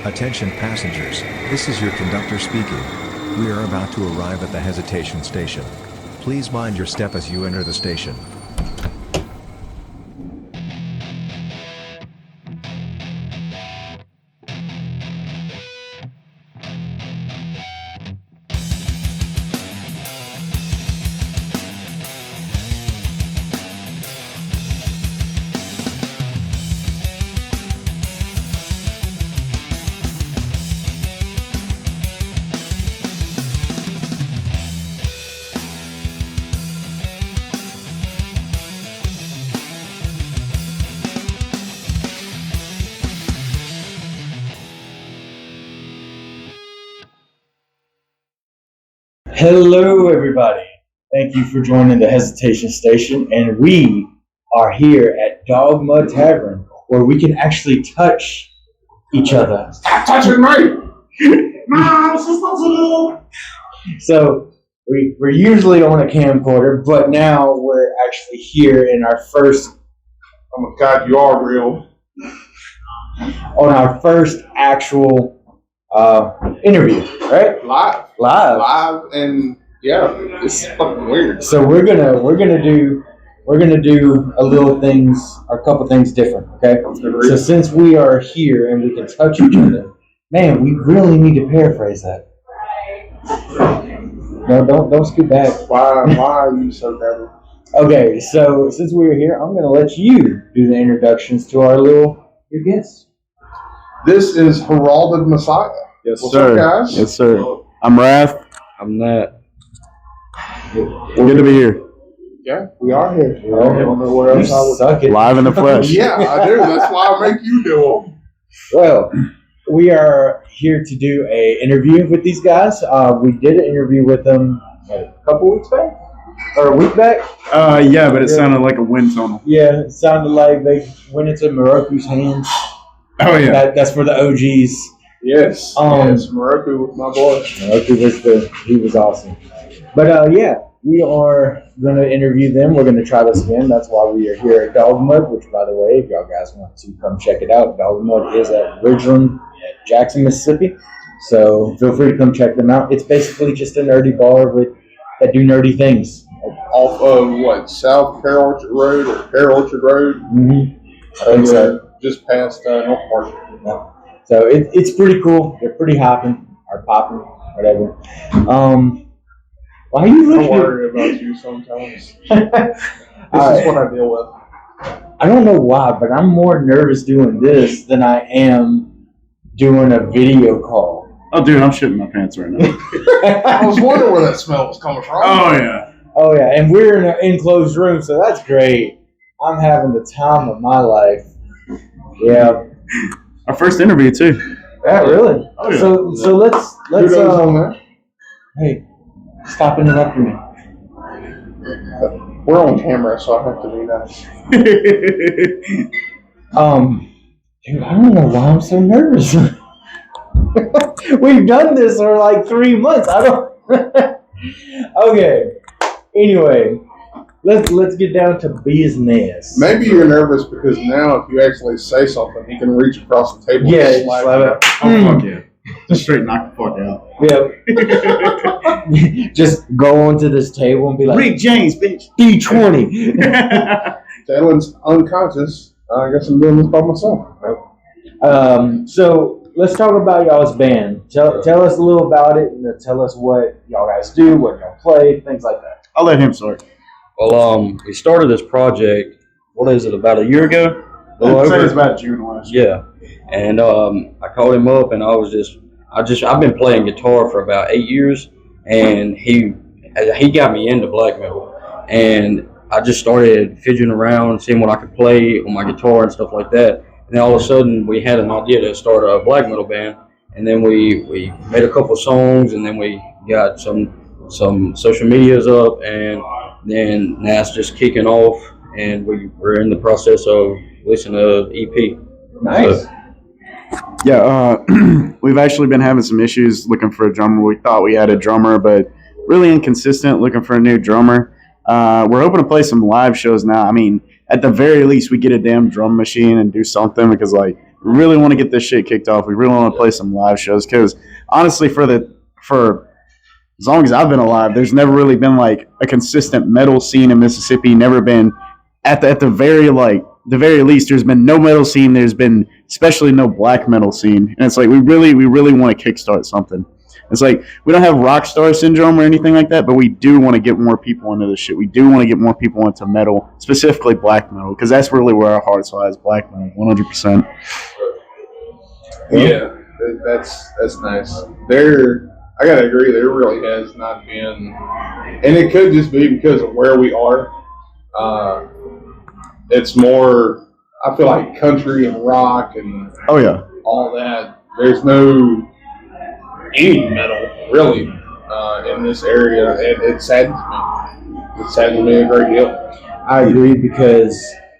Attention passengers, this is your conductor speaking. We are about to arrive at the hesitation station. Please mind your step as you enter the station. Hello, everybody. Thank you for joining the Hesitation Station, and we are here at Dogma Tavern, where we can actually touch each other. Stop touching me! No, this is not So we're usually on a camcorder, but now we're actually here in our first. Oh my God, you are real. On our first actual interview, right? Live, and yeah, it's fucking weird. So we're gonna do a couple things different, okay? So since we are here and we can touch each other, man, we really need to paraphrase that. No, don't scoot back. Why are you so bad? Okay, so since we're here, I'm gonna let you do the introductions to your guests. This is Heralded Messiah. Yes, What's sir. up, guys? Yes, sir. I'm Wrath. I'm Nat. Good to be here. Yeah, we are here. I Yeah. don't know what You else I would. suck it. Live in the flesh. Yeah, I do. That's why I make you do them. Well, we are here to do a interview with these guys. We did an interview with them a couple weeks back, or a week back. Yeah, but it sounded like a wind tunnel. Yeah, it sounded like they went into Moroku's hands. Oh, yeah. That's for the OGs. Yes. Yes, Moroku with my boy. Moroku was awesome. But yeah, we are going to interview them. We're going to try this again. That's why we are here at Dogmud, which, by the way, if y'all guys want to come check it out, Dogmud is at Ridgeland at Jackson, Mississippi. So feel free to come check them out. It's basically just a nerdy bar that do nerdy things. Off of what, South Carroll Orchard Road or Carroll Orchard Road? Mm-hmm. I think so. Just past North Park. Yeah. So it's pretty cool. They're pretty hopping or popping, whatever. Why are you I looking? worry about you sometimes. This is what I deal with. I don't know why, but I'm more nervous doing this than I am doing a video call. Oh, dude, I'm shitting my pants right now. I was wondering where that smell was coming from. Oh, yeah. Oh yeah, and we're in an enclosed room, so that's great. I'm having the time of my life. Yeah. Our first interview, too. Yeah, really. Oh, yeah. So let's Kudos on that. hey, stop interrupting me. We're on camera, so I have to be nice. Dude, I don't know why I'm so nervous. We've done this for like 3 months. I don't. Okay. Anyway, let's get down to business. Maybe you're nervous because now if you actually say something, he can reach across the table Yeah, and slap slap you. it. Oh, fuck yeah. Just straight knock the fuck out. Yeah. Just go onto this table and be like, Rick James, bitch. D20. Jalen's unconscious. I guess I'm doing this by myself. So let's talk about y'all's band. Tell us a little about it, and tell us what y'all guys do, what y'all play, things like that. I'll let him start. Well, we started this project, what is it, about a year ago? I'd say it's about June last year. Yeah. And I called him up, and I've been playing guitar for about 8 years, and he got me into black metal. And I just started fidgeting around, seeing what I could play on my guitar and stuff like that. And then all of a sudden, we had an idea to start a black metal band. And then we made a couple songs, and then we got some social medias up, and then now it's just kicking off, and we're in the process of listening to EP. Nice. So, Yeah, we've actually been having some issues looking for a drummer. We thought we had a drummer, but really inconsistent looking for a new drummer. We're hoping to play some live shows now. I mean, at the very least, we get a damn drum machine and do something because, like, We really want to get this shit kicked off. We really want to play some live shows because honestly, for as long as I've been alive, there's never really been like a consistent metal scene in Mississippi. Never been at the very least. There's been no metal scene. There's been especially no black metal scene, and it's like we really want to kickstart something. It's like we don't have rock star syndrome or anything like that, but we do want to get more people into this shit. We do want to get more people into metal, specifically black metal, because that's really where our hearts lie, is black metal, 100%. Yeah, that's nice. I gotta agree. There really has not been, and it could just be because of where we are. It's more. I feel like country and rock and all that. There's no any metal really in this area, and it saddens me. It saddens me a great deal. I agree because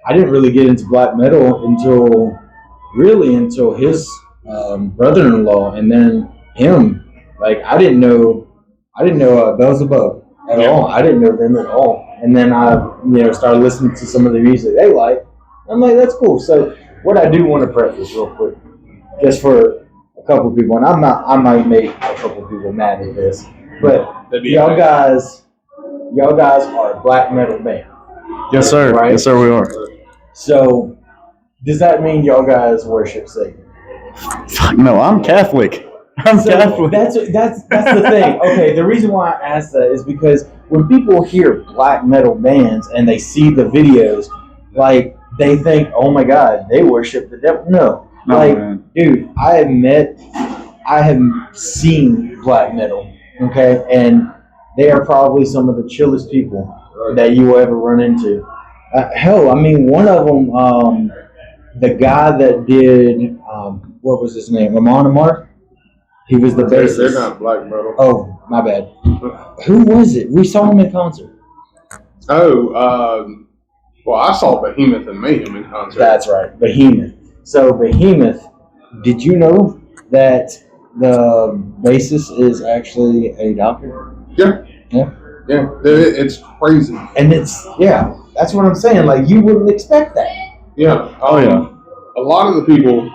I didn't really get into black metal until his brother-in-law, and then him. Like I didn't know Beelzebub at all. I didn't know them at all, and then I started listening to some of the music they like. I'm like, that's cool. So what I do want to preface real quick, just for a couple of people, and I might make a couple of people mad at this, but y'all guys are a black metal band. Yes, sir. Right? Yes, sir. We are. So does that mean y'all guys worship Satan? Fuck no, I'm Catholic. Catholic. That's the thing. Okay, the reason why I asked that is because when people hear black metal bands and they see the videos, like they think, oh my God, they worship the devil. No, man. Dude, I have seen black metal, okay, and they are probably some of the chillest people that you will ever run into. Hell, I mean, one of them, the guy that did, what was his name? Ramon Amar? He was the bassist. They're not black metal. Oh, my bad. Who was it? We saw him in concert. Oh, well, I saw Behemoth and Mayhem in concert. That's right, Behemoth. So Behemoth, did you know that the bassist is actually a doctor? Yeah. It's crazy. And that's what I'm saying. Like, you wouldn't expect that. Yeah. Yeah. A lot of the people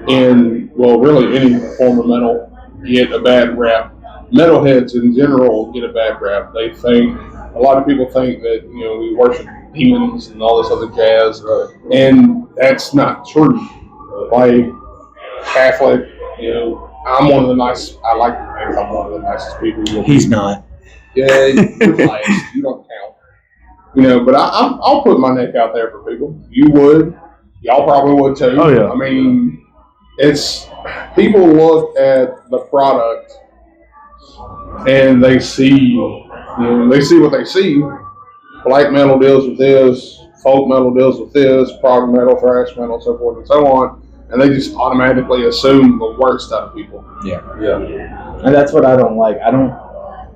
in, really any form of metal get a bad rap. Metalheads in general get a bad rap. A lot of people think that, we worship demons and all this other jazz. And that's not true. Like, Catholic, I'm one of the I like to think I'm one of the nicest people. He's not. Yeah, you're biased. You don't count. But I'll put my neck out there for people. You would. Y'all probably would too. Oh, yeah. I mean, people look at the product and they see what they see. Black metal deals with this, folk metal deals with this, prog metal, thrash metal, so forth and so on, and they just automatically assume the worst out of people. Yeah. And that's what I don't like.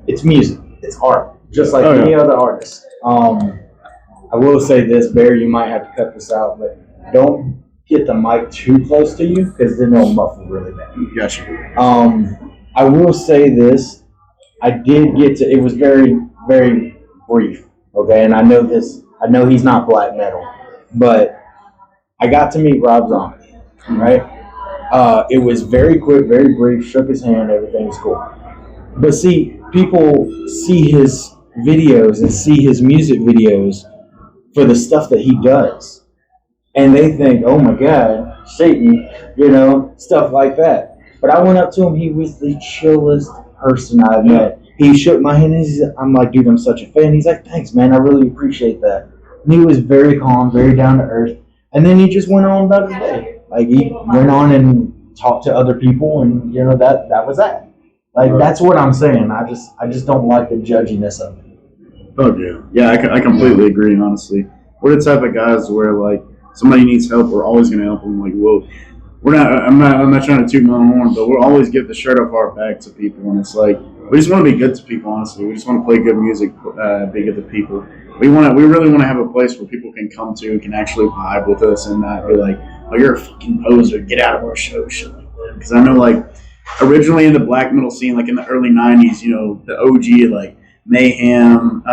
It's music. It's art. Just like any other artist. I will say this, Barry, you might have to cut this out, but don't get the mic too close to you because then it'll muffle really bad. Gotcha. I will say this. I did get to, it was very, very brief, okay? And I know he's not black metal, but I got to meet Rob Zombie, right? It was very quick, very brief, shook his hand, everything was cool. But see, people see his videos and see his music videos for the stuff that he does. And they think, oh my God, Satan, stuff like that. But I went up to him, he was the chillest person I've met. He shook my hand, and I'm like, dude, I'm such a fan. He's like, thanks, man, I really appreciate that. And he was very calm, very down to earth. And then he just went on about his day. Like, he went on and talked to other people, and, that was that. Like, that's what I'm saying. I just don't like the judginess of it. Oh, yeah. Yeah, I completely agree, honestly. We're the type of guys where, like, somebody needs help, we're always going to help them. Like, well, I'm not trying to toot my own horn, but we'll always give the shirt off our back to people. And it's like, we just want to be good to people, honestly. We just want to play good music, be good to people. We really want to have a place where people can come to and can actually vibe with us and not be like, oh, you're a fucking poser, get out of our show, shit like that. Because I know, like, originally in the black metal scene, like in the early 90s, the OG, like, Mayhem,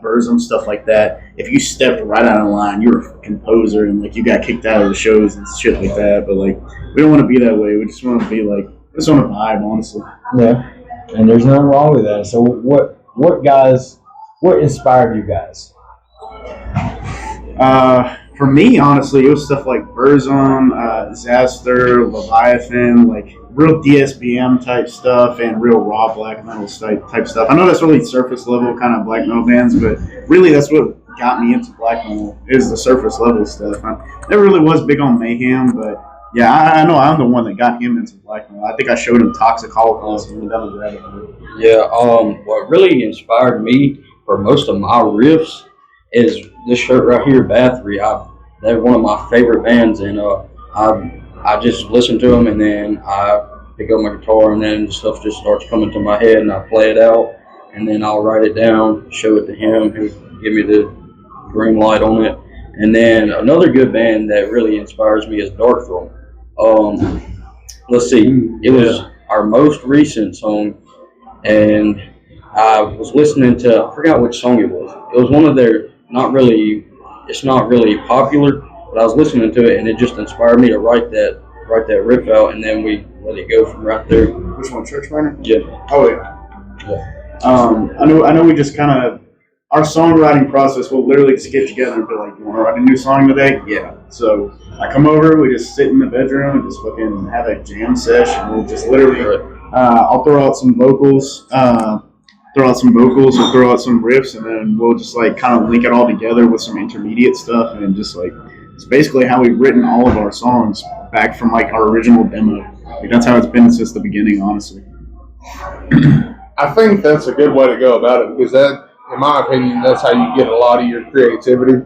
Burzum, stuff like that. If you stepped right out of line, you were a fucking poser and like you got kicked out of the shows and shit like that. But like we don't want to be that way. We just want to be like we just want to vibe, honestly. Yeah, and there's nothing wrong with that. So what inspired you guys? For me, honestly, it was stuff like Burzum, Zaster, Leviathan, like real DSBM type stuff and real raw black metal type stuff. I know that's really surface level kind of black metal bands, but really that's what got me into black metal is the surface level stuff. I never really was big on Mayhem, but yeah, I know I'm the one that got him into black metal. I think I showed him Toxic Holocaust and went down the rabbit hole. Yeah, what really inspired me for most of my riffs is this shirt right here, Bathory. They're one of my favorite bands, and I just listen to them, and then I pick up my guitar, and then the stuff just starts coming to my head, and I play it out, and then I'll write it down, show it to him, he'll give me the green light on it. And then another good band that really inspires me is Darkthrone. Let's see, it was our most recent song, and I was listening to, I forgot which song it was. It was one of their, it's not really popular, but I was listening to it and it just inspired me to write that riff out, and then we let it go from right there. Which one, Church Minor? Yeah. Oh yeah. I know we just kind of, our songwriting process, we'll literally just get together and be like, you want to write a new song today? Yeah. So I come over, we just sit in the bedroom and just fucking have a jam session. We'll just literally, I'll throw out some vocals, we'll throw out some riffs, and then we'll just like kind of link it all together with some intermediate stuff, and just like, it's basically how we've written all of our songs back from like our original demo. Like that's how it's been since the beginning, honestly. I think that's a good way to go about it, because that, in my opinion, that's how you get a lot of your creativity.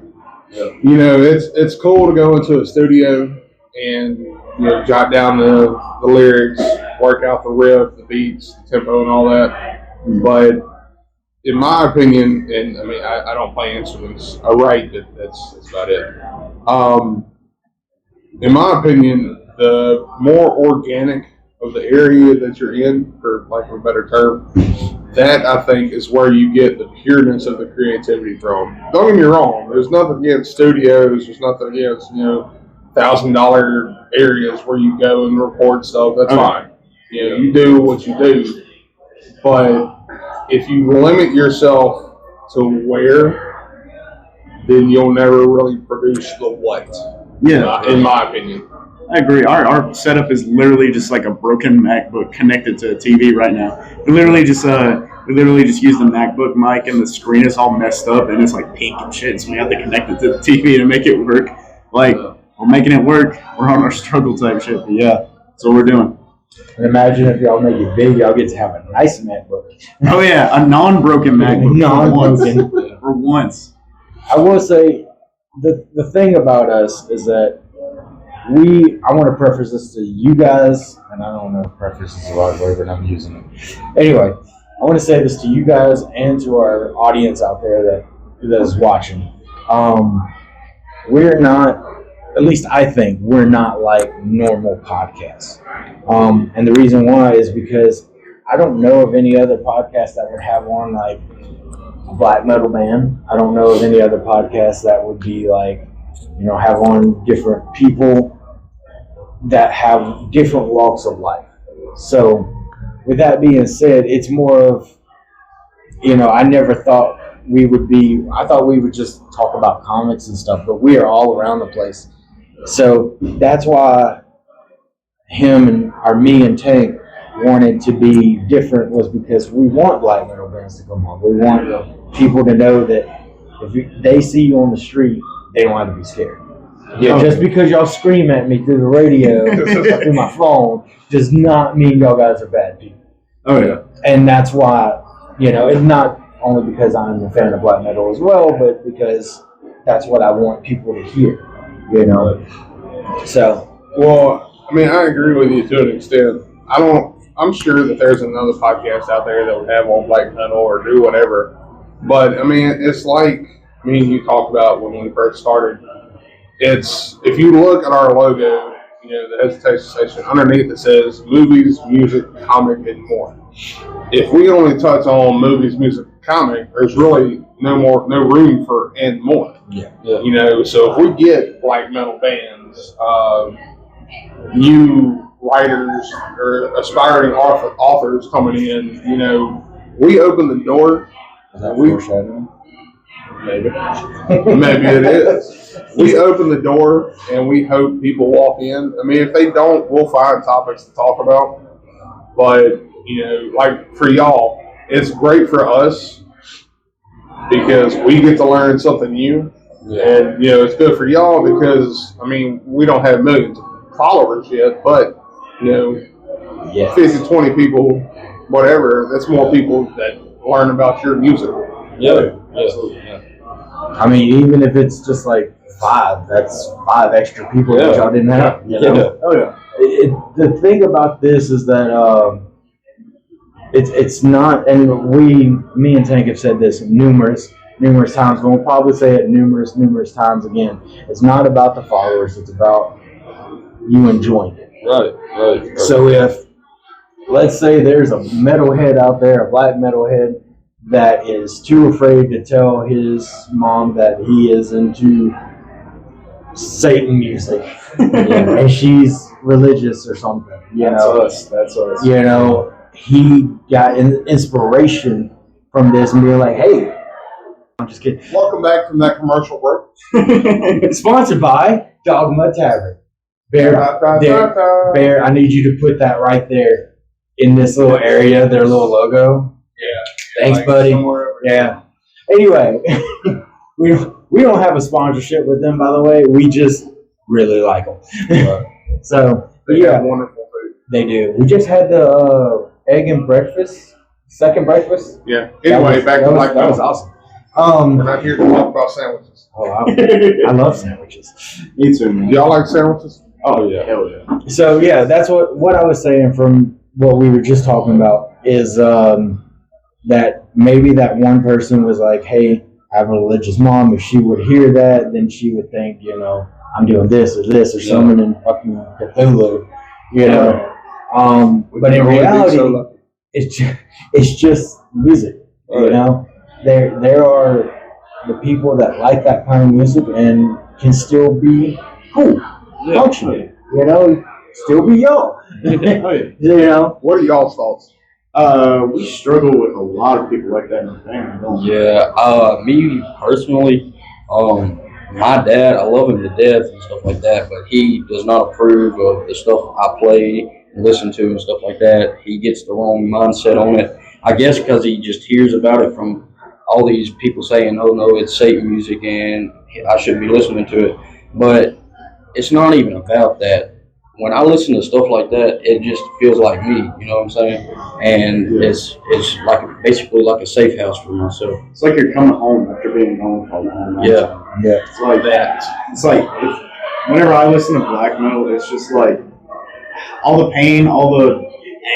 Yeah. You know, it's cool to go into a studio and jot down the lyrics, work out the riff, the beats, the tempo, and all that. But in my opinion, and I mean, I don't play instruments. I write. That's about it. In my opinion, the more organic of the area that you're in, for lack of a better term, that I think is where you get the pureness of the creativity from. Don't get me wrong. There's nothing against studios. There's nothing against $1,000 areas where you go and record stuff. That's fine. You do what you do. But if you limit yourself to where, then you'll never really produce the what. Yeah, in my opinion. I agree. Our setup is literally just like a broken MacBook connected to a TV right now. We literally just use the MacBook mic, and the screen is all messed up and it's like pink and shit. So we have to connect it to the TV to make it work. Like we're making it work. We're on our struggle type shit. But yeah, that's what we're doing. And imagine if y'all make it big, y'all get to have a nice MacBook. Oh yeah, a non-broken MacBook. Non-broken. For once. I will say the thing about us is that I want to preface this to you guys, and I don't know if preface is the right word, but I'm using it. Anyway, I want to say this to you guys and to our audience out there that is watching. We're not, at least I think, we're not like normal podcasts. And the reason why is because I don't know of any other podcast that would have on like a black metal band. I don't know of any other podcast that would be like, have on different people that have different walks of life. So with that being said, it's more of, I never thought I thought we would just talk about comics and stuff, but we are all around the place. So that's why me and Tank wanted to be different, was because we want black metal bands to come on. We want people to know that if they see you on the street, they don't have to be scared. Yeah, just because y'all scream at me through the radio or through my phone does not mean y'all guys are bad people. Oh yeah. And that's why, it's not only because I'm a fan of black metal as well, but because that's what I want people to hear. So. Well, I mean, I agree with you to an extent. I'm sure that there's another podcast out there that would have on black metal or do whatever. But I mean, it's like me and you talked about when we first started. It's, if you look at our logo, the hesitation station, underneath it says movies, music, comic, and more. If we only touch on movies, music, comic, there's really no room for and more. Yeah. You know, so if we get black metal bands, new writers or aspiring authors coming in, you know, we open the door. Is that We- foreshadowing? Maybe. Maybe it is. We open the door and we hope people walk in. I mean, if they don't, we'll find topics to talk about. But, you know, like for y'all, it's great for us because we get to learn something new. And, you know, it's good for y'all because, I mean, we don't have millions of followers yet, but, you know, Yeah. 50, 20 people, whatever, that's more people that learn about your music. Yeah. I mean, even if it's just like 5, that's 5 extra people that y'all didn't have. You know? Oh yeah. The thing about this is that it's not, and me and Tank have said this numerous times, and we'll probably say it numerous times again. It's not about the followers; it's about you enjoying it. Right. So if, let's say, there's a metalhead out there, a black metalhead, that is too afraid to tell his mom that he is into Satan music, and she's religious or something. That's us. You know, he got inspiration from this and being like, "Hey, I'm just kidding." Welcome back from that commercial break. Sponsored by Dogma Tavern. Bear, I need you to put that right there in this little area, their little logo. Yeah. Thanks, Like buddy. somewhere- Yeah. Anyway, we don't have a sponsorship with them, by the way. We just really like them. So, They yeah, have wonderful food. they do. We just had the egg and breakfast, second breakfast. Yeah. Anyway, back to black that was metal. awesome. We're not here to talk about sandwiches. Oh, I love sandwiches. Me too, man. Do y'all like sandwiches? Oh yeah. Hell yeah. So yeah, that's what I was saying from what we were just talking about is that maybe that one person was like, hey, I have a religious mom. If she would hear that, then she would think, you know, I'm doing this or summoning fucking Cthulhu, you know. But in reality, it's just music, you know. There are the people that like that kind of music and can still be cool, functional, you know, still be y'all. You know, What are y'all's thoughts? We struggle with a lot of people like that in our family, don't we? Yeah, me personally, my dad, I love him to death and stuff like that, but he does not approve of the stuff I play and listen to and stuff like that. He gets the wrong mindset on it. I guess because he just hears about it from all these people saying, oh no, it's Satan music and I shouldn't be listening to it. But it's not even about that. When I listen to stuff like that, it just feels like me, you know what I'm saying? And it's like basically like a safe house for myself. It's like you're coming home after being gone for a long time. Yeah. It's like that. It's like whenever I listen to black metal, it's just like all the pain, all the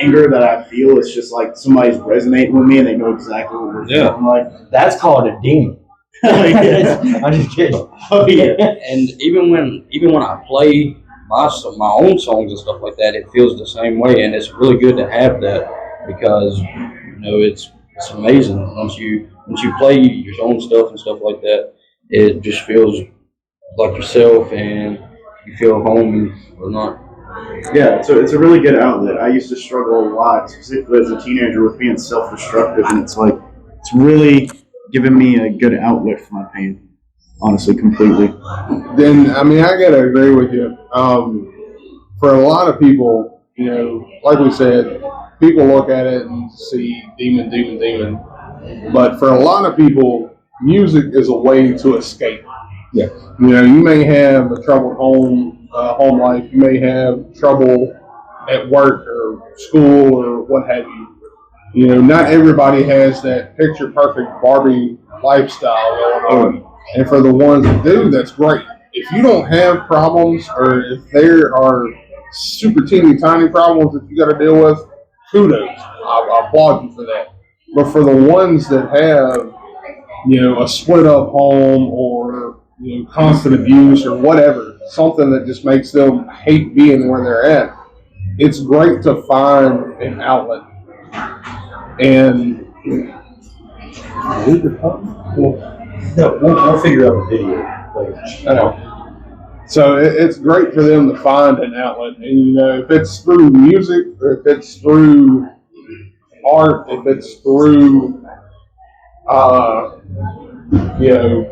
anger that I feel. It's just like somebody's resonating with me, and they know exactly what we're feeling like. that's called a demon. I'm just kidding. Oh yeah. And even when I play my own songs and stuff like that, it feels the same way, and it's really good to have that because you know it's amazing once you play your own stuff and stuff like that. It just feels like yourself, and you feel home or not. Yeah, so it's a really good outlet. I used to struggle a lot, specifically as a teenager, with being self-destructive, and it's like it's really given me a good outlet for my pain. Honestly, completely. Then, I mean, I gotta agree with you. For a lot of people, you know, like we said, people look at it and see demon. But for a lot of people, music is a way to escape. Yeah. You know, you may have a troubled home life. You may have trouble at work or school or what have you. You know, not everybody has that picture perfect Barbie lifestyle going on. And for the ones that do, that's great. If you don't have problems or if there are super teeny tiny problems that you got to deal with, kudos. I applaud you for that. But for the ones that have, you know, a split up home or, you know, constant abuse or whatever, something that just makes them hate being where they're at, it's great to find an outlet. And No, we'll figure out the video later. I know. So it's great for them to find an outlet, and if it's through music, or if it's through art, if it's through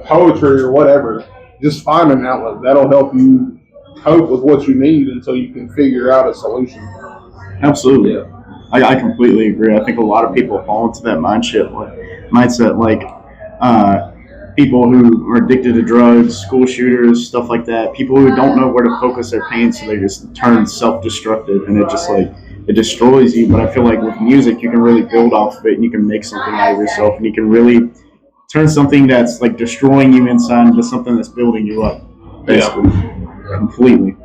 poetry or whatever, just find an outlet that'll help you cope with what you need until you can figure out a solution. Absolutely. Yeah. I completely agree. I think a lot of people fall into that mindset, like people who are addicted to drugs, school shooters, stuff like that. People who don't know where to focus their pain, so they just turn self-destructive, and it just it destroys you. But I feel like with music, you can really build off of it, and you can make something out of yourself, and you can really turn something that's like destroying you inside into something that's building you up. Basically, completely.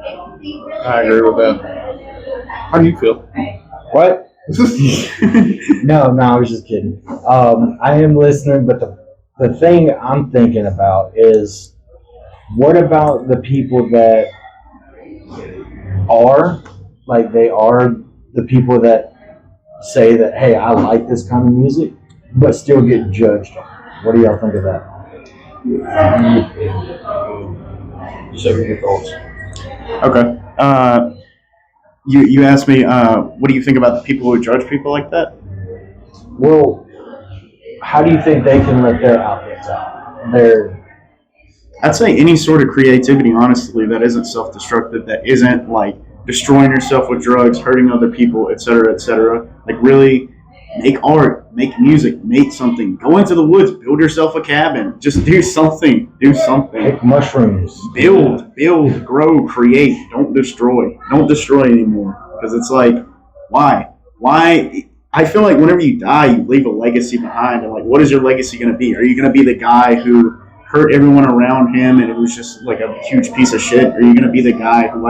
I agree with that. How do you feel? What? No, I was just kidding. I am listening, but the thing I'm thinking about is, what about the people that are, they are the people that say that, hey, I like this kind of music, but still get judged on it. What do y'all think of that? So your thoughts. Okay. You asked me, what do you think about the people who judge people like that? Well, how do you think they can let their outlets out? I'd say any sort of creativity, honestly, that isn't self-destructive, that isn't destroying yourself with drugs, hurting other people, etc., etc. Really make art, make music, make something. Go into the woods, build yourself a cabin. Just do something. Take mushrooms. Build, grow, create. Don't destroy. Don't destroy anymore. Because it's why? Why? I feel like whenever you die, you leave a legacy behind. And what is your legacy going to be? Are you going to be the guy who hurt everyone around him and it was just a huge piece of shit? Or are you going to be the guy who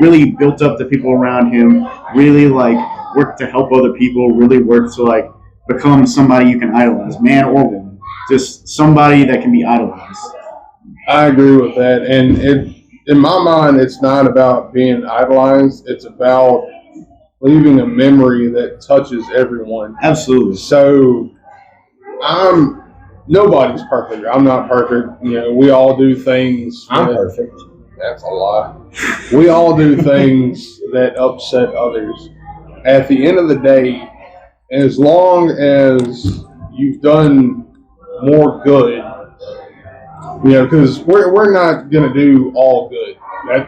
really built up the people around him, really worked to help other people, really worked to become somebody you can idolize, man or woman, just somebody that can be idolized? I agree with that, and in my mind, it's not about being idolized. It's about leaving a memory that touches everyone. Absolutely. So nobody's perfect. I'm not perfect. We all do things. I'm perfect. That's a lie. We all do things that upset others. At the end of the day, as long as you've done more good, because we're not going to do all good.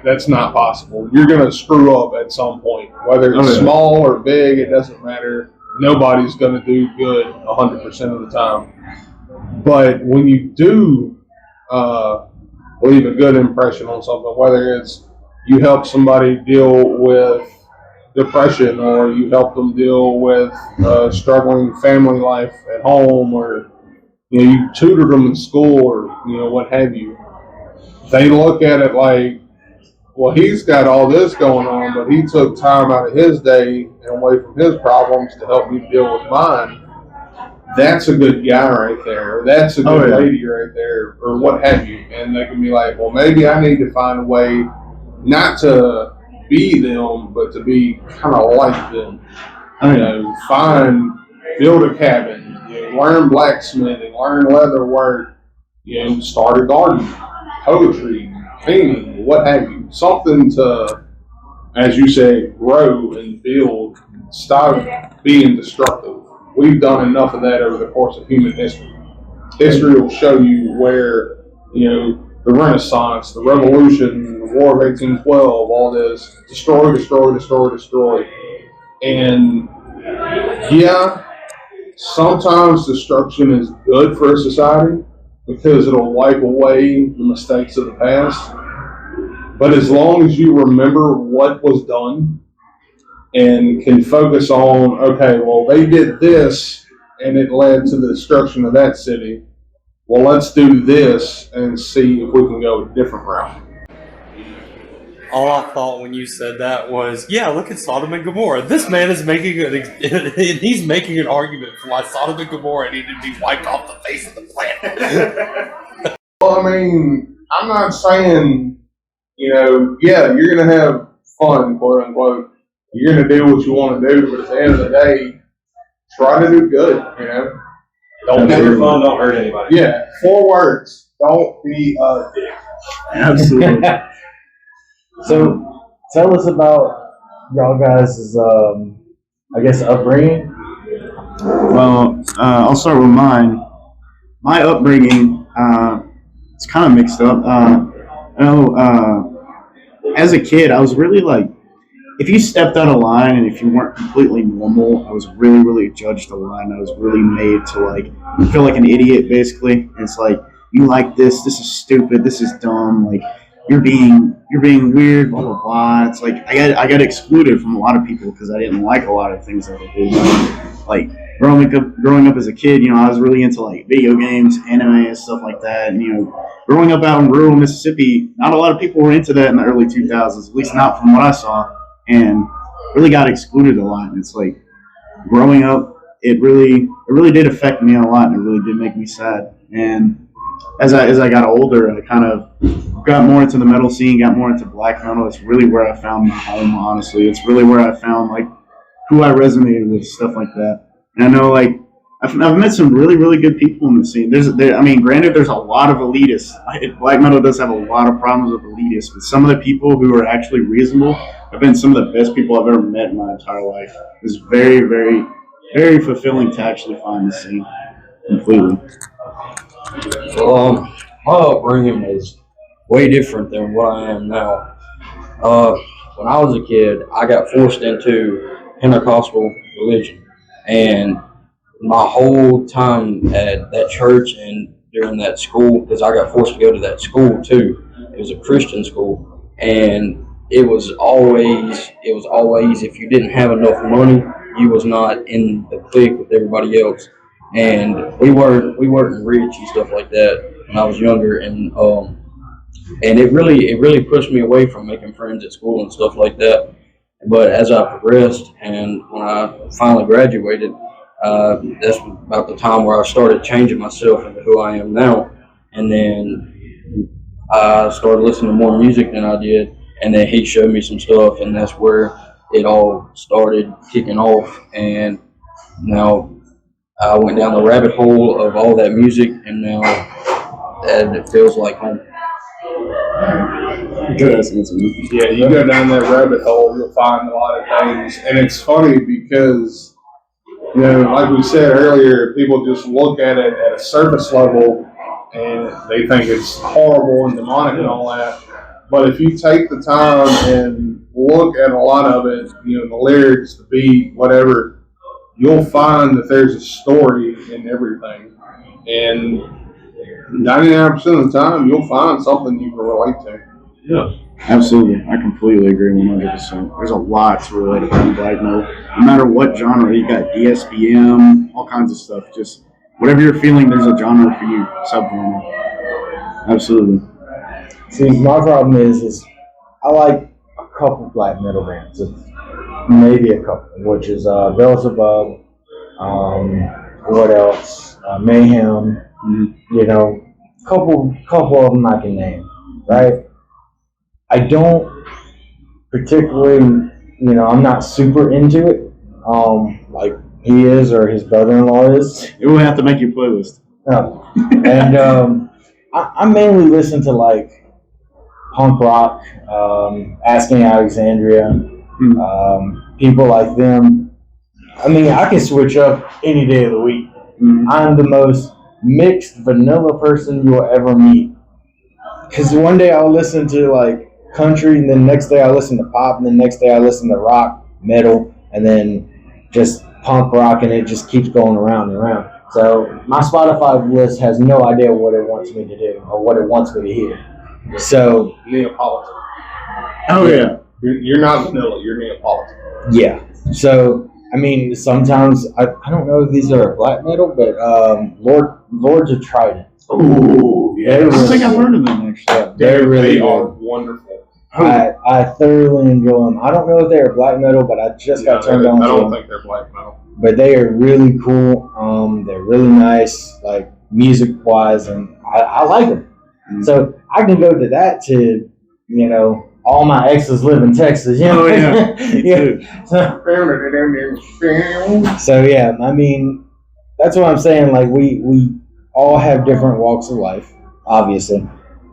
That's not possible. You're going to screw up at some point. Whether it's small or big, it doesn't matter. Nobody's going to do good 100% of the time. But when you do leave a good impression on something, whether it's you help somebody deal with depression, or you help them deal with struggling family life at home, or you tutored them in school, or what have you, they look at it well, he's got all this going on, but he took time out of his day and away from his problems to help me deal with mine. That's a good guy right there. That's a good lady right there, or what have you. And they can be well, maybe I need to find a way not to be them, but to be kind of like them. Build a cabin, learn blacksmithing, learn leather work, start a garden, poetry, painting, what have you. Something to, as you say, grow and build. Stop being destructive. We've done enough of that over the course of human history. History will show you where, the Renaissance, the Revolution, the War of 1812, all this, destroy. And sometimes destruction is good for a society because it'll wipe away the mistakes of the past. But as long as you remember what was done and can focus on, okay, well, they did this and it led to the destruction of that city. Well, let's do this and see if we can go a different route. All I thought when you said that was, yeah, look at Sodom and Gomorrah. This man is making he's making an argument for why Sodom and Gomorrah needed to be wiped off the face of the planet. Well, I mean, I'm not saying, you're going to have fun, quote unquote. You're going to do what you want to do, but at the end of the day, try to do good, Don't Have be fun, don't hurt anybody. Yeah, 4 words. Don't be a dick. Absolutely. So, tell us about y'all guys' I guess upbringing. Well, I'll start with mine. My upbringing, it's kind of mixed up. As a kid, I was really like, if you stepped out of line and if you weren't completely normal, I was really, really judged a lot. And I was really made to like feel like an idiot, basically. And it's like, you like this is stupid, this is dumb, like you're being weird, blah blah blah. It's like I got excluded from a lot of people because I didn't like a lot of things that I did. Like growing up as a kid, you know, I was really into like video games, anime, and stuff like that. And you know, growing up out in rural Mississippi, not a lot of people were into that in the early 2000s, at least not from what I saw, and really got excluded a lot. And it's like growing up, it really did affect me a lot, and it really did make me sad. And as I got older, I kind of got more into the metal scene, got more into black metal. It's really where I found my home, honestly. It's really where I found like who I resonated with, stuff like that. And I know like I've met some really, really good people in the scene. Granted, there's a lot of elitists. Black metal does have a lot of problems with elitists, but some of the people who are actually reasonable have been some of the best people I've ever met in my entire life. It's very, very, very fulfilling to actually find the scene completely. My upbringing was way different than what I am now. When I was a kid, I got forced into Pentecostal religion, and my whole time at that church and during that school, because I got forced to go to that school too. It was a Christian school, and it was always if you didn't have enough money, you was not in the clique with everybody else. And we weren't rich and stuff like that when I was younger, and it really pushed me away from making friends at school and stuff like that. But as I progressed and when I finally graduated, that's about the time where I started changing myself into who I am now. And then I started listening to more music than I did, and then he showed me some stuff, and that's where it all started kicking off. And now I went down the rabbit hole of all that music, and now it feels like home. Yeah, you go down that rabbit hole, you'll find a lot of things. And it's funny because, you know, like we said earlier, people just look at it at a surface level and they think it's horrible and demonic and all that. But if you take the time and look at a lot of it, you know, the lyrics, the beat, whatever, you'll find that there's a story in everything. And 99% of the time, you'll find something you can relate to. Yeah. Absolutely. I completely agree 100%. There's a lot to relate about black metal. No matter what genre, you got DSPM, all kinds of stuff. Just whatever you're feeling, there's a genre for you, subgenre. Absolutely. See, my problem is I like a couple black metal bands, maybe a couple, which is Beelzebub, what else? Mayhem. You know, couple of them I can name, right? I don't particularly, you know, I'm not super into it, like he is or his brother-in-law is. It will have to make your playlist. No. And I mainly listen to like punk rock, Asking Alexandria, people like them. I mean, I can switch up any day of the week. I'm the most mixed vanilla person you'll ever meet. Because one day I'll listen to like country, and then next day I'll listen to pop, and then next day I listen to rock, metal, and then just punk rock, and it just keeps going around and around. So my Spotify list has no idea what it wants me to do or what it wants me to hear. So Neapolitan. Oh, yeah. You're not vanilla, you're Neapolitan. yeah. So I mean, sometimes I don't know if these are black metal, but Lords of Trident. Oh, yeah. I think I've heard of them, actually. Yeah, they're really They good. are wonderful. I thoroughly enjoy them. I don't know if they're black metal, but I just got turned on I to don't them. think they're black metal. But they are really cool. They're really nice, like music wise, and I like them. So I can go to that to, you know, all my exes live in Texas. You know? Oh, yeah. Yeah. So yeah, I mean, that's what I'm saying. Like we all have different walks of life. Obviously,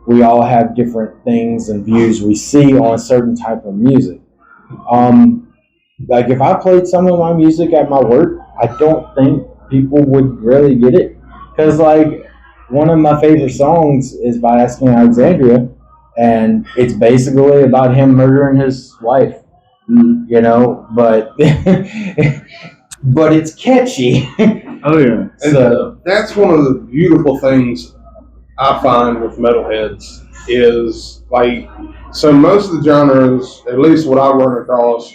we all have different things and views we see on a certain type of music. Like if I played some of my music at my work, I don't think people would really get it. Because like one of my favorite songs is by Asking Alexandria, and it's basically about him murdering his wife. You know, but but it's catchy. Oh yeah. So That's one of the beautiful things I find with metalheads is like, so most of the genres, at least what I run across,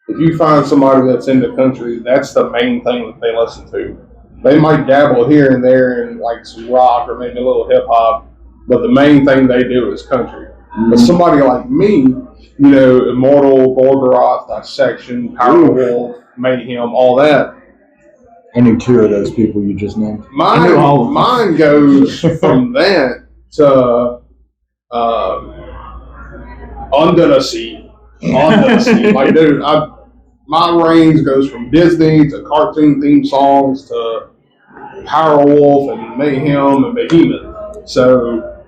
if you find somebody that's into country, that's the main thing that they listen to. They might dabble here and there in like some rock or maybe a little hip hop, but the main thing they do is country. But somebody like me, you know, Immortal, Gorgoroth, Dissection, Powerwolf, Mayhem, all that. I knew two of those people you just named. Mine goes from that to Under the Sea. Like, dude, my range goes from Disney to cartoon theme songs to Powerwolf and Mayhem and Behemoth. So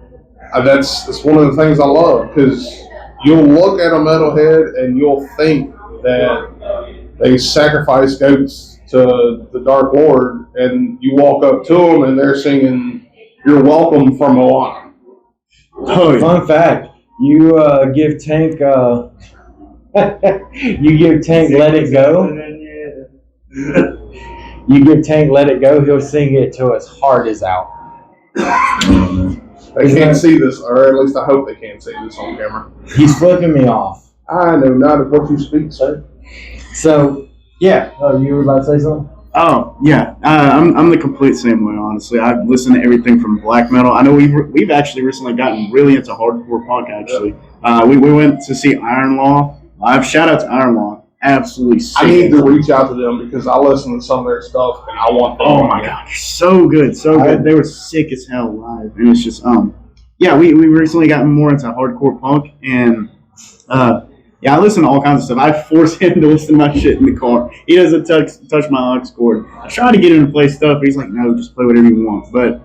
that's one of the things I love, because you'll look at a metalhead and you'll think that they sacrifice goats to the Dark Lord, and you walk up to them and they're singing "You're Welcome" from Moana. Oh, fun fact: you give Tank you give Tank "Let It Go." You give Tank "Let It Go," he'll sing it till his heart is out. They can't see this, or at least I hope they can't see this on camera. He's flipping me off. I know not of what you speak, sir. So, yeah. Oh, you were about to say something? Oh yeah, I'm the complete same way. Honestly, I've listened to everything from black metal. I know we've actually recently gotten really into hardcore punk. Actually, we went to see Iron Law live. Shout out to Iron Law. Absolutely sick. I need to reach out to them because I listen to some of their stuff and I want them. Oh my god, so good, so good. They were sick as hell live, and it's just yeah. We recently gotten more into hardcore punk, and yeah, I listen to all kinds of stuff. I force him to listen to my shit in the car. He doesn't touch my aux cord. I try to get him to play stuff, but he's like, no, just play whatever you want. But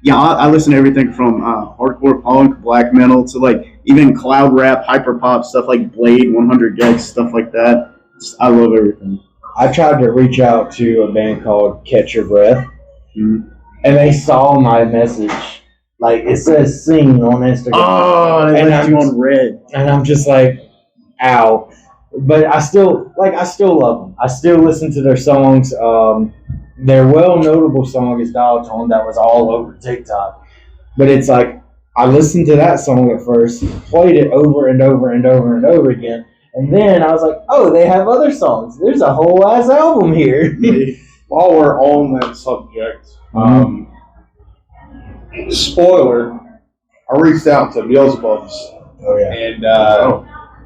yeah, I listen to everything from hardcore punk, black metal, to like even cloud rap, hyper pop stuff like Blade, 100 Gex, stuff like that. I love everything. I tried to reach out to a band called Catch Your Breath, and they saw my message. Like, it says "sing" on Instagram. Oh, and I'm on red. And I'm just like, ow. But I still love them. I still listen to their songs. Their notable song is "Dial Tone," that was all over TikTok. But it's like, I listened to that song at first, played it over and over and over and over again, and then I was like, oh, they have other songs. There's a whole ass album here. While we're on that subject, spoiler, I reached out to Beelzebubs. Oh yeah. And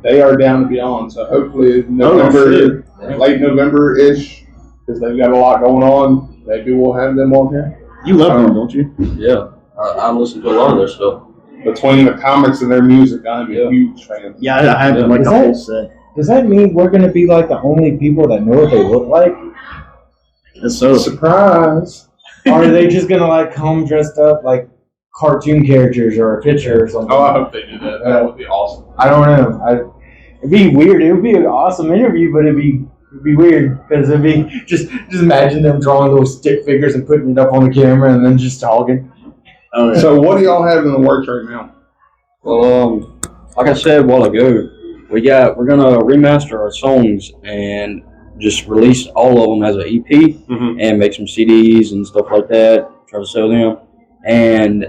they are down to be on. So hopefully November, late November-ish, because they've got a lot going on. Maybe we'll have them on here. You love them, don't you? Yeah, I listen to a lot of their stuff. Between the comics and their music, I'm a huge fan. Yeah, I have like the whole set. Does that mean we're going to be like the only people that know what they look like? It's so Surprise! Or are they just going to like come dressed up like cartoon characters or a picture or something? Oh, I hope they do that. That would be awesome. I don't know. It'd be weird. It would be an awesome interview, but it'd be weird because it'd be just imagine them drawing little stick figures and putting it up on the camera and then just talking. Oh, yeah. So what do y'all have in the works right now? Well, like I said a while ago, we're gonna remaster our songs and just release all of them as an EP and make some CDs and stuff like that. Try to sell them, and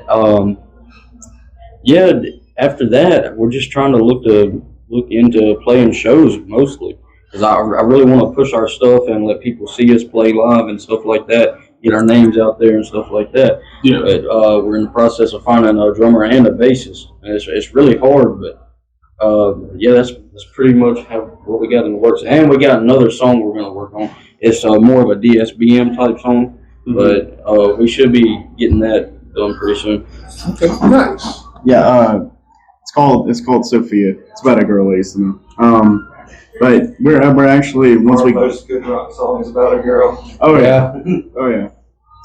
yeah. After that, we're just trying to look into playing shows mostly, because I really want to push our stuff and let people see us play live and stuff like that. Get our names out there and stuff like that. Yeah. But we're in the process of finding a drummer and a bassist, and it's really hard. But yeah, that's pretty much what we got in the works. And we got another song we're going to work on. It's more of a DSBM type song, but we should be getting that done pretty soon. Okay, nice. Yeah, it's called Sophia. It's about a girl I used to know. But we're actually once we most good rock songs about a girl. oh yeah. Oh yeah.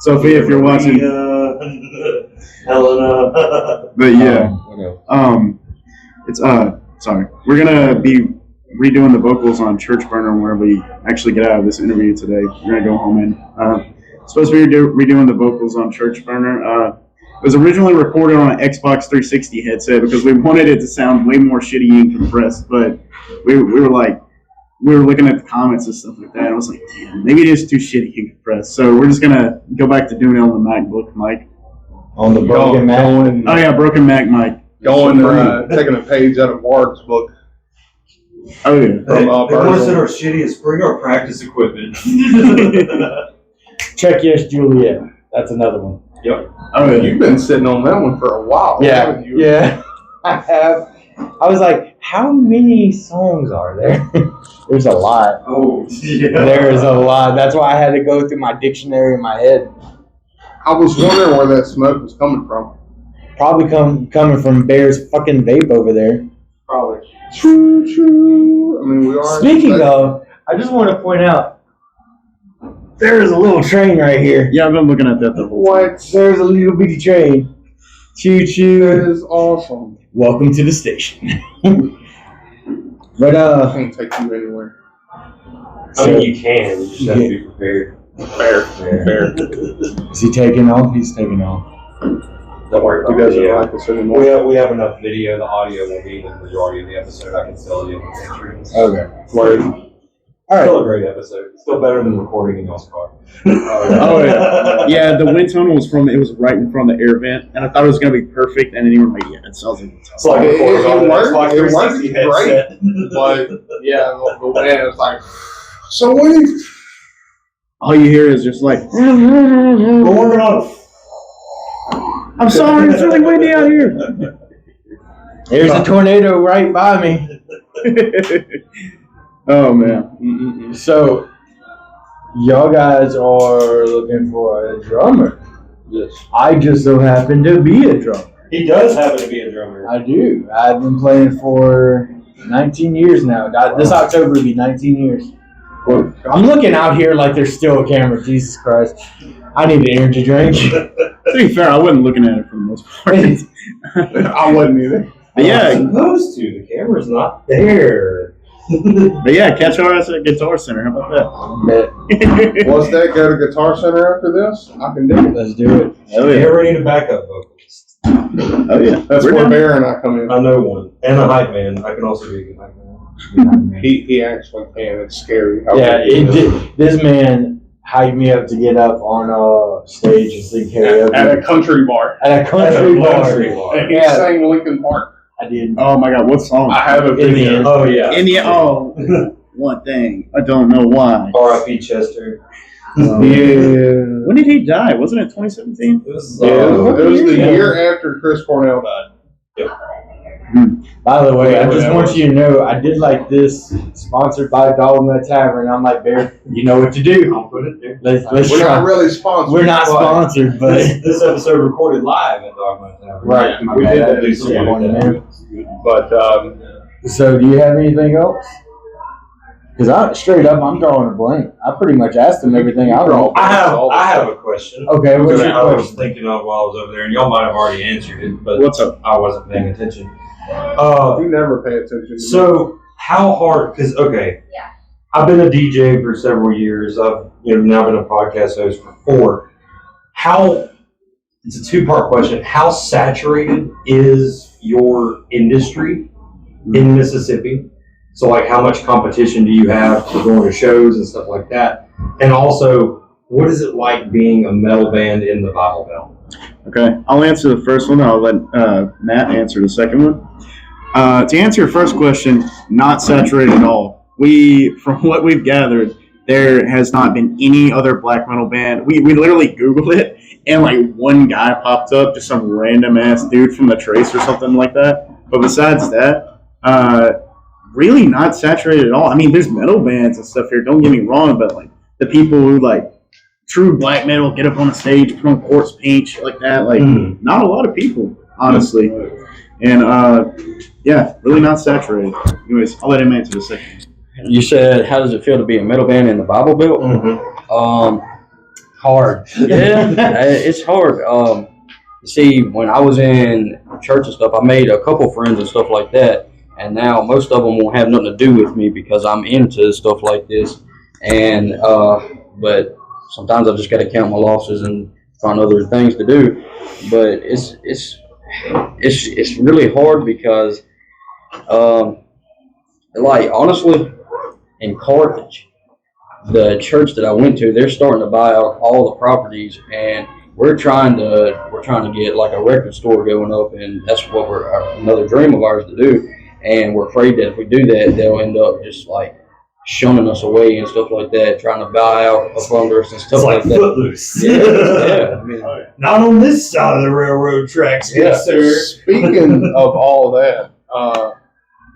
Sophia, if you're watching, Helena. but yeah, it's sorry, we're gonna be redoing the vocals on Church Burner where we actually get out of this interview today. We're gonna go home and supposed to be redoing the vocals on Church Burner. It was originally recorded on an Xbox 360 headset because we wanted it to sound way more shitty and compressed, but we were looking at the comments and stuff like that, and I was like, damn, maybe it is too shitty and compressed. So we're just gonna go back to doing it on the MacBook mic. On the broken Mac. Oh yeah, broken Mac mic. Taking a page out of Mark's book. Oh yeah. They want to send our shittiest, bring our practice equipment. Check Yes Juliet. That's another one. Yep. Oh yeah. You've been sitting on that one for a while, haven't you? Yeah. I have. I was like, how many songs are there? There's a lot. Oh, yeah. There is a lot. That's why I had to go through my dictionary in my head. I was wondering where that smoke was coming from. Probably coming from Bear's fucking vape over there. Probably. Choo choo. I mean, we are. Speaking of, I just want to point out, there is a little train right here. Yeah, I've been looking at that the whole time. What? There's a little bitty train. Choo choo. That is awesome. Welcome to the station. But I can't take you anywhere. I mean, you can. You just have to be prepared. Fair. Is he taking off? He's taking off. Don't worry You about guys it. don't like us anymore. We have enough video. The audio will be the majority of the episode. I can tell you. Okay. Word. All right. Still a great episode. Still better than recording in y'all's car. Oh yeah. Yeah, the wind tunnel was right in front of the air vent, and I thought it was gonna be perfect, and then you were like, yeah, it sounds like It's like It recording on an worked. Xbox It worked 360 great. headset. But yeah, the way it's like. So what do you? all you hear is just like, We're working on. I'm sorry, it's really windy out here. There's a tornado right by me. Oh man. So, y'all guys are looking for a drummer. Yes. I just so happen to be a drummer. He does happen to be a drummer. I do. I've been playing for 19 years now. This October will be 19 years. I'm looking out here like there's still a camera. Jesus Christ. I need an energy drink. To be fair, I wasn't looking at it for the most part. I wasn't either. But yeah, Supposed to. The camera's not there. but yeah, catch our ass at Guitar Center. How about that? What's that? Go to Guitar Center after this? I can do it. Let's do it. Oh You yeah. ever need a backup vocalist? Oh yeah. That's We're where down. Bear and I come in. I know one. And a hype man. I can also be a good hype man. He actually can. It's scary. Yeah, this man hyped me up to get up on stage and sing karaoke At a country bar. at a country Country bar. bar. And he Yeah. sang Linkin Park. I did. Oh my God, what song? I have a In the video. end. Oh, yeah. One thing. I don't know why. R.I.P. Chester. Yeah. When did he die? Wasn't it 2017? It was, It was the Yeah. year after Chris Cornell died. By the way, I just want you to know, I did like this, sponsored by Dogma Tavern. I'm like, Bear, you know what to do. I'll put it there. Let's We're try. not really sponsored. We're not sponsored, but This episode recorded live at Dogma Tavern. right. We did that do some one, man. But So, do you have anything else? Because I'm drawing a blank. I pretty much asked him everything I want. I have a question. Okay, what's That your I was question? thinking of while I was over there, and y'all might have already answered it, but What's up? I wasn't paying attention. you never pay attention to me. So how hard? Because I've been a DJ for several years. I've now been a podcast host for 4. It's a 2-part question. How saturated is your industry in Mississippi? So like, how much competition do you have for going to shows and stuff like that? And also, what is it like being a metal band in the Bible Belt? Okay, I'll answer the first one. I'll let Matt answer the second one. To answer your first question, not saturated at all. From what we've gathered, there has not been any other black metal band. We literally Googled it, and like one guy popped up, just some random ass dude from the Trace or something like that. But besides that, really not saturated at all. I mean, there's metal bands and stuff here. Don't get me wrong, but like the people who like true black metal get up on the stage, put on corpse paint, shit like that. Like not a lot of people, honestly. And yeah, really not saturated. Anyways, I'll let him answer the second. You said, how does it feel to be a metal band in the Bible Belt? Hard. Yeah, it's hard. See, when I was in church and stuff, I made a couple friends and stuff like that, and now most of them won't have nothing to do with me because I'm into stuff like this. And but sometimes I just got to count my losses and find other things to do. But it's really hard because, like honestly, in Carthage, the church that I went to, they're starting to buy out all the properties, and we're trying to get like a record store going up, and that's what another dream of ours to do. And we're afraid that if we do that, they'll end up just like shunning us away and stuff like that, trying to buy out up under us and stuff It's like that. Footloose. Yeah. I mean, Not on this side of the railroad tracks, good sir. Speaking of all that,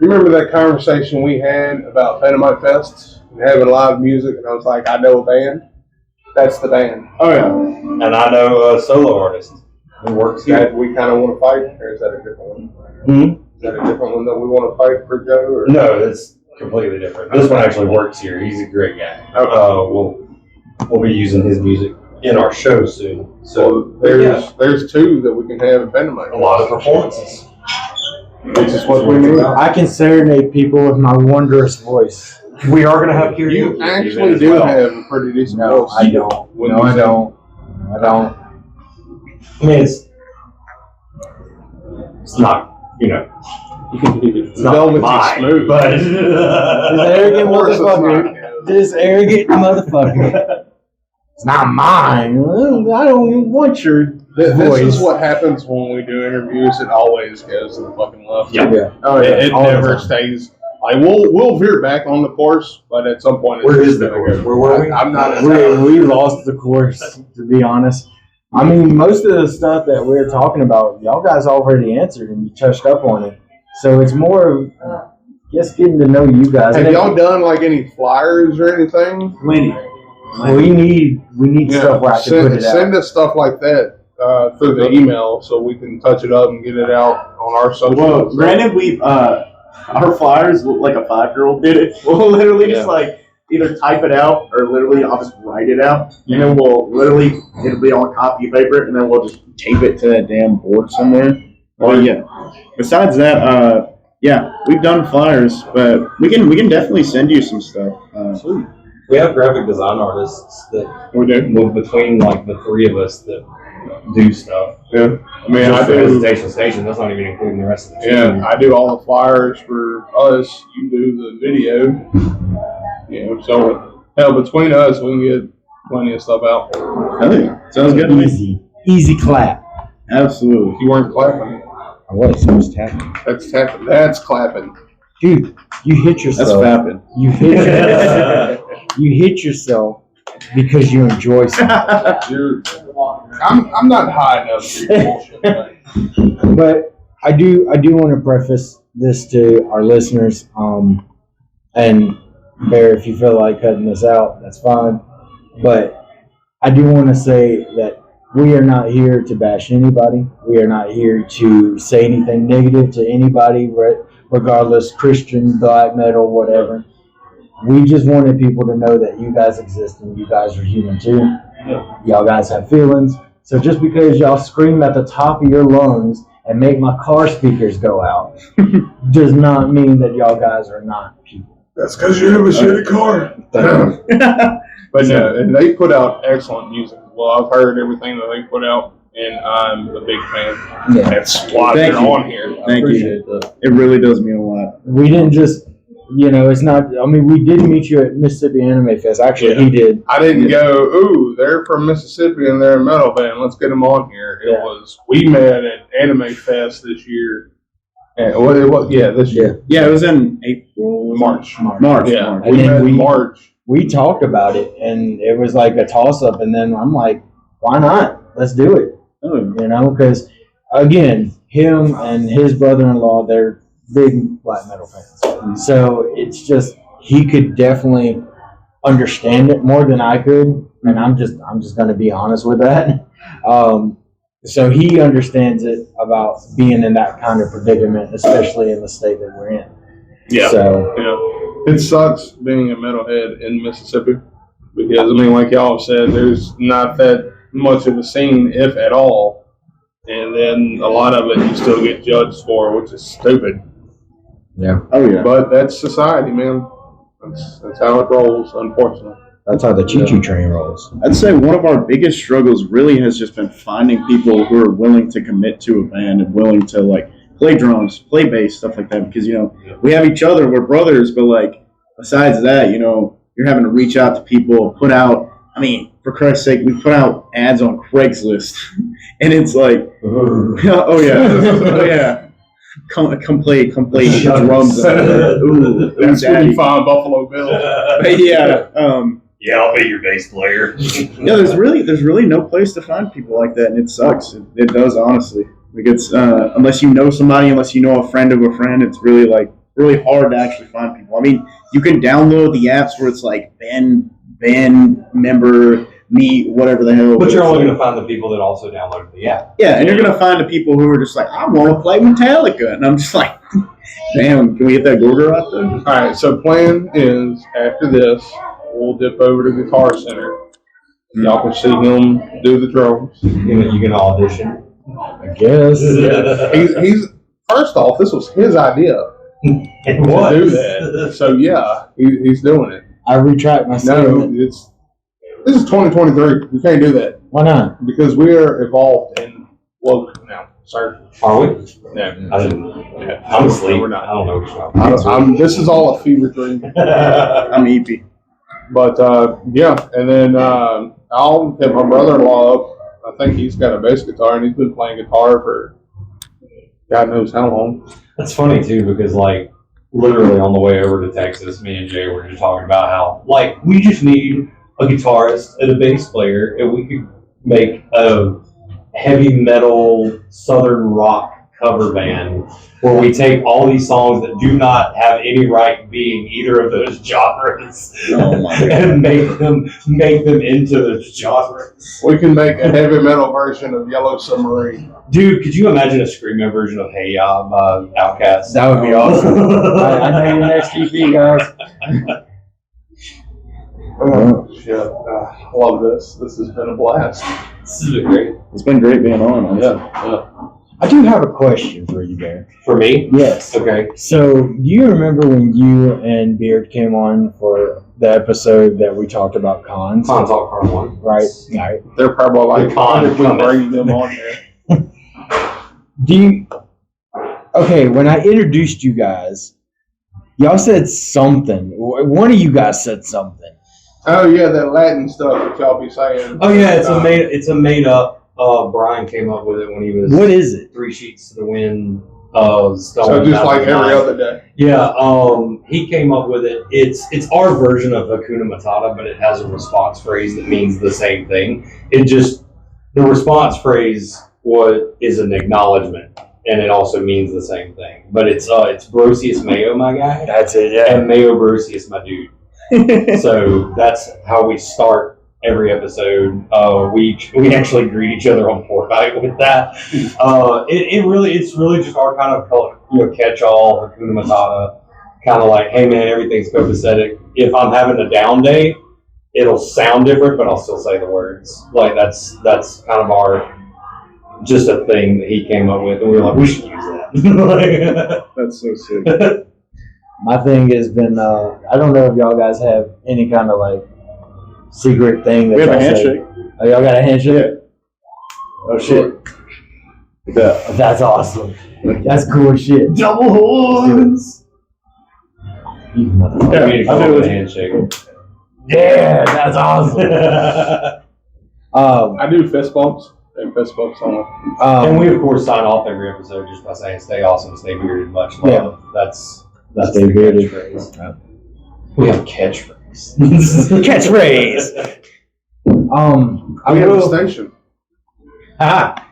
you remember that conversation we had about Dynamite Fests and having live music? And I was like, I know a band. That's the band. Oh yeah, and I know a solo artist who works here. That we kind of want to fight, or is that a different one? Is that a different one that we want to fight for Joe? Or? No, it's completely different. This one actually works here. He's a great guy. We'll be using his music in our show soon. So there's two that we can have in Dynamite. a lot of performances. Which is what we need. I can serenade people with my wondrous voice. We are going to have karaoke. You actually do have a pretty decent No, voice. I don't. When No, you I sing. don't. I don't. I mean, it's not, it's not Velvety mine, smooth. but This arrogant Of course it's motherfucker. not. This arrogant motherfucker. It's not mine. I don't even want your This voice. is what happens when we do interviews. It always goes to the fucking left. Yeah. Oh, yeah. It all the never time. stays. Like we'll veer back on the course, but at some point, it's where just is the gonna course? go. Where were we? I'm not. We lost the course, to be honest. I mean, most of the stuff that we're talking about, y'all guys already answered and you touched up on it. So it's more, just getting to know you guys. Have And y'all done like any flyers or anything? Plenty. we need stuff where I can put it out. Send us stuff like that through the email so we can touch it up and get it out on our social. Well, granted, we've our flyers look like a 5-year-old did it. We'll literally just like either type it out or literally I'll just write it out, and then we'll literally it'll be on copy paper, and then we'll just tape it to that damn board somewhere. But yeah. Besides that, yeah, we've done flyers, but we can definitely send you some stuff. We have graphic design artists that We do. move between like the three of us that do stuff. Yeah, I mean, Just I for do. Hesitation Station. That's not even including the rest of the team. Yeah, I do all the flyers for us. You do the video. You know, so hell, between us, we can get plenty of stuff out. Hell yeah. Sounds good to me. Easy clap. Absolutely. You weren't clapping. I was tapping. That's tapping. That's clapping. Dude, you hit That's yourself. fapping. You hit yourself because you enjoy something. I'm not high enough to do bullshit. But But I do want to preface this to our listeners. And Bear, if you feel like cutting this out, that's fine. But I do want to say that we are not here to bash anybody. We are not here to say anything negative to anybody, regardless, Christian, black metal, whatever. We just wanted people to know that you guys exist and you guys are human too. Y'all guys have feelings. So just because y'all scream at the top of your lungs and make my car speakers go out does not mean that y'all guys are not people. that's because you have a shitty car. But no, and they put out excellent music. Well, I've heard everything that they put out, and I'm a big fan. Yeah. That's why Thank they're you. on here. I Thank you. appreciate that. It really does mean a lot. We didn't just, it's not, we did meet you at Mississippi Anime Fest. Actually, he did. I didn't go, ooh, they're from Mississippi and they're a metal band. Let's get them on here. It was, we met at Anime Fest this year. And this year. Yeah, it was in April. March. March. Yeah, March. we And then met in we- March. We talked about it, and it was like a toss-up, and then I'm like, why not? Let's do it. Oh, Because, again, him and his brother-in-law, they're big black metal fans. So it's just, he could definitely understand it more than I could, and I'm just going to be honest with that. So he understands it about being in that kind of predicament, especially in the state that we're in. Yeah. So, Yeah. It sucks being a metalhead in Mississippi because, I mean, like y'all said, there's not that much of a scene, if at all. And then a lot of it you still get judged for, which is stupid. Yeah. Oh yeah. But that's society, man. That's how it rolls, unfortunately. That's how the choo-choo train rolls. I'd say one of our biggest struggles really has just been finding people who are willing to commit to a band and willing to like play drums, play bass, stuff like that. Because we have each other, we're brothers, but like besides that, you're having to reach out to people, put out. I mean, for Christ's sake, we put out ads on Craigslist, and it's like, oh yeah. Come play drums. Ooh, That's when daddy. you find Buffalo Bill. Yeah. Yeah, I'll be your bass player. Yeah, there's really no place to find people like that, and it sucks. It does, honestly. Like it's unless you know somebody, unless you know a friend of a friend, it's really hard to actually find people. I mean, you can download the apps where it's like band member, meet, whatever the hell. But you're only going to find the people that also downloaded the app. Yeah, and you're gonna find the people who are just like, I want to play Metallica, and I'm just like, damn, can we get that Gorger out there? All right, so plan is after this, we'll dip over to Guitar Center. Y'all can see him do the drums. You can audition. I guess. He's first off, this was his idea It to was. do that. So yeah, he's doing it. I retract my No, statement. this is 2023. We can't do that Why not? because we are evolved and woke now. Sorry. Are we? No. I didn't. Yeah. I'm asleep. We're not. I don't know what you're talking I'm, this is all a fever dream. about. I'm EP. But yeah, and then I'll hit my brother-in-law up. I think he's got a bass guitar and he's been playing guitar for God knows how long. That's funny too, because like literally on the way over to Texas, me and Jay were just talking about how like we just need a guitarist and a bass player, and we could make a heavy metal southern rock cover band where we take all these songs that do not have any right being either of those genres Oh my God. and make them into those genres. We can make a heavy metal version of Yellow Submarine. Dude, could you imagine a screamo version of Hey Ya by Outkast? That would be awesome. I know your next EP, guys. Oh, shit. I love this. This has been a blast. This has been great. It's been great being on. Yeah. I do have a question for you, Bear. For me? Yes. Okay. So, do you remember when you and Beard came on for the episode that we talked about cons? Con Talk Part 1. Right. Right. They're probably like, The con if we coming. bring them on there. Do you? Okay, when I introduced you guys, y'all said something. One of you guys said something. Oh, yeah, that Latin stuff that y'all be saying. Oh yeah, it's a made up. Brian came up with it when he was What is it? 3 Sheets to the Wind. So just like every other day. Yeah, he came up with it. It's our version of Hakuna Matata, but it has a response phrase that means the same thing. The response phrase is an acknowledgement, and it also means the same thing. But it's Brosius Mayo, my guy, That's it. Yeah. and Mayo Brosius, my dude. So that's how we start every episode. We actually greet each other on Fortnite with that. It's really just our kind of catch-all Hakuna Matata, kind of like, hey man, everything's copacetic. If I'm having a down day, it'll sound different, but I'll still say the words. Like that's kind of our just a thing that he came up with, and we were like, we should use that. That's so sick. My thing has been, I don't know if y'all guys have any kind of like secret thing that We have a y'all say. handshake. Oh, y'all got a handshake? Yeah. Oh shit. Yeah. That's awesome. That's cool shit. Double horns. You motherfucker. Yeah, we need to come I up do with a it. handshake. Yeah, that's awesome. I do fist bumps and fist bumps on And we of course sign off every episode just by saying "Stay awesome, stay bearded, much love." Yeah. That's Stay the bearded. catchphrase. We have a catchphrase. Catchphrase. I we have a will station.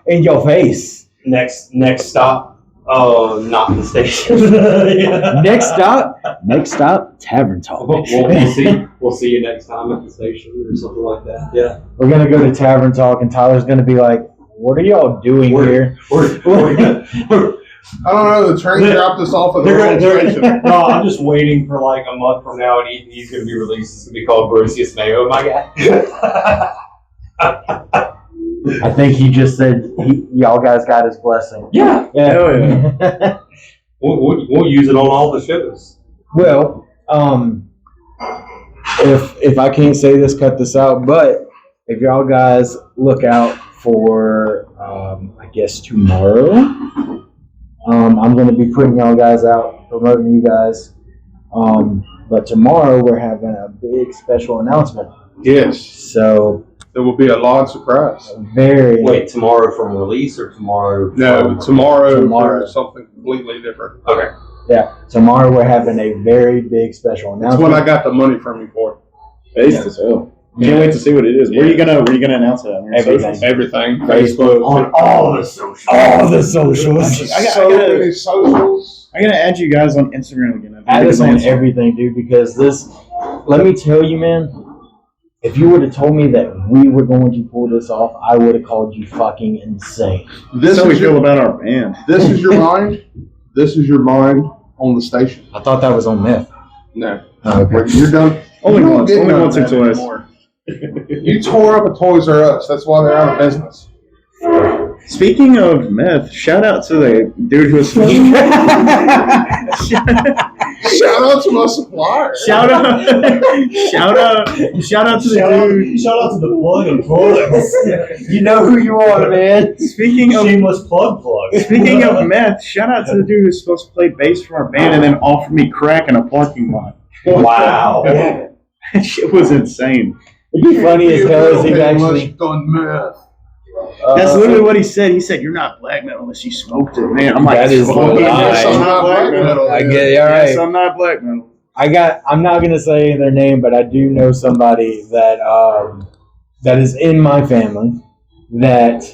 in your face. Next stop, not the station. Yeah. Next stop, Tavern Talk. We'll see you next time at the station or something like that. Yeah. We're gonna go to Tavern Talk, and Tyler's gonna be like, "What are y'all doing here?" We're I don't know. The train dropped us off at the wrong station. No, I'm just waiting for like a month from now, and he's going to be released. It's going to be called Brosius Mayo, my guy. I think he just said y'all guys got his blessing. Yeah. Hell yeah. We'll use it on all the shows. Well, if I can't say this, cut this out. But if y'all guys look out for, I guess tomorrow, I'm going to be putting y'all guys out, promoting you guys. But tomorrow we're having a big special announcement. Yes. So There will be a large surprise. very. Wait, tomorrow from release or tomorrow? No, tomorrow Tomorrow. for something completely different. Okay. Yeah, tomorrow we're having a very big special That's announcement. what I got the money from you for. Based as hell. Can't wait to see what it is. Where are you gonna announce it on your Everything. socials? Everything. Facebook. On all the socials. All the socials. So many socials. I gotta add you guys on Instagram again. Add us on everything, dude, because this, let me tell you, man, if you would have told me that we were going to pull this off, I would have called you fucking insane. This That's how we is feel your, about our band. this is your mind. This is your mind on the station. I thought that was on myth. No. Oh, okay. You're done. Only You don't once. get Only none once of or that twice. anymore. You tore up a Toys R Us. That's why they're out of business. Speaking of meth, shout out to the dude who was Shout out to my supplier. shout out to the Shout out to the plug and plugs. You know who you are, man. Speaking of Shameless plug. Speaking of meth, shout out to the dude who's supposed to play bass for our band and then offered me crack in a parking lot. Wow. That shit was insane. It'd be funny as hell as he actually. done meth. That's literally what he said. He said, "You're not black metal unless you smoked it, man." I'm like, That is "Fuck the yeah, lie. yes, I'm not black metal. I get it. All Yes, right. I'm not black metal." I'm not gonna say their name, but I do know somebody that that is in my family that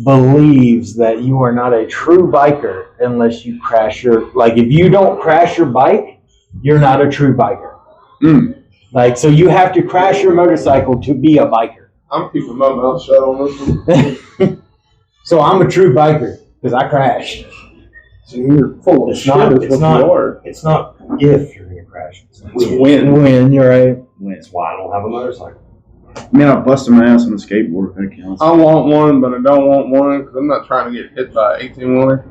believes that you are not a true biker unless you crash your, like, if you don't crash your bike, you're not a true biker. Mm. Like, so you have to crash your motorcycle to be a biker. I'm keeping my mouth shut on this one. So I'm a true biker because I crashed. So you're full of It's shit. not- is it's what not- you are. It's not if you're gonna crash. It's Win, you're right. That's why I don't have a motorcycle. Man, I busted my ass on a skateboard. That counts. I want one, but I don't want one because I'm not trying to get hit by an 18-wheeler.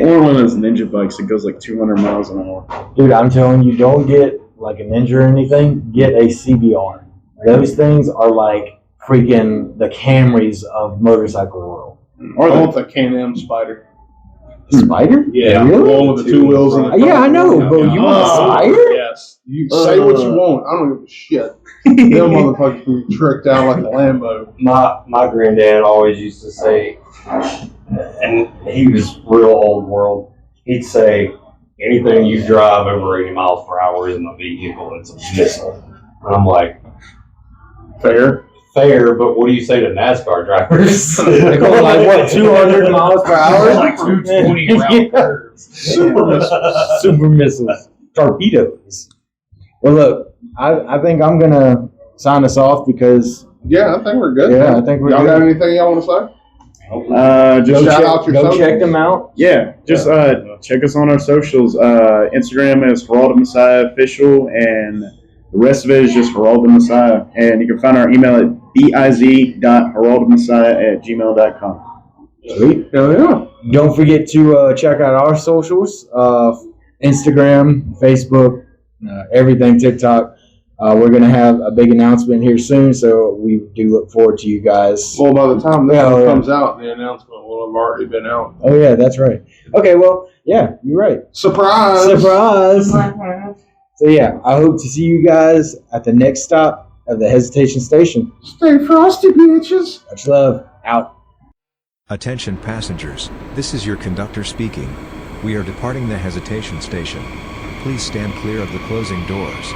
Or one of those ninja bikes that goes like 200 miles an hour. Dude, I'm telling you, don't get like a Ninja or anything. Get a CBR. Those things are like freaking the Camrys of motorcycle world. I want the Can-Am Spider. Spider? Yeah, Really? the one with the two wheels in the front. Yeah, I know, but you want a Spider? Yes. You say what you want. I don't give a shit. Them motherfuckers can be tricked out like a Lambo. My granddad always used to say, and he was real old world. He'd say, anything you drive over 80 miles per hour isn't a vehicle; it's a missile. And I'm like, fair, but what do you say to NASCAR drivers? They're going like, what, 200 miles per hour? Like 220 round curves. Super missiles. Super missiles. Torpedoes. Well, look, I think I'm going to sign us off because, Yeah, I think we're good. yeah, I think we're Y'all got good. anything y'all want to say? Just Shout out your go socials. check them out. yeah, just check us on our socials. Instagram is Heralded Messiah Official, and the rest of it is just Heralded Messiah. And you can find our email at biz.heraldedmessiah@gmail.com. Sweet. Yeah. Don't forget to check out our socials, Instagram, Facebook, everything, TikTok. We're going to have a big announcement here soon, so we do look forward to you guys. Well, by the time this Yeah, one yeah. comes out, the announcement will have already been out. Oh, yeah, that's right. Okay, well, yeah, you're right. Surprise! Surprise! So, yeah, I hope to see you guys at the next stop of the Hesitation Station. Stay frosty, bitches. Much love. Out. Attention passengers, this is your conductor speaking. We are departing the hesitation station. Please stand clear of the closing doors.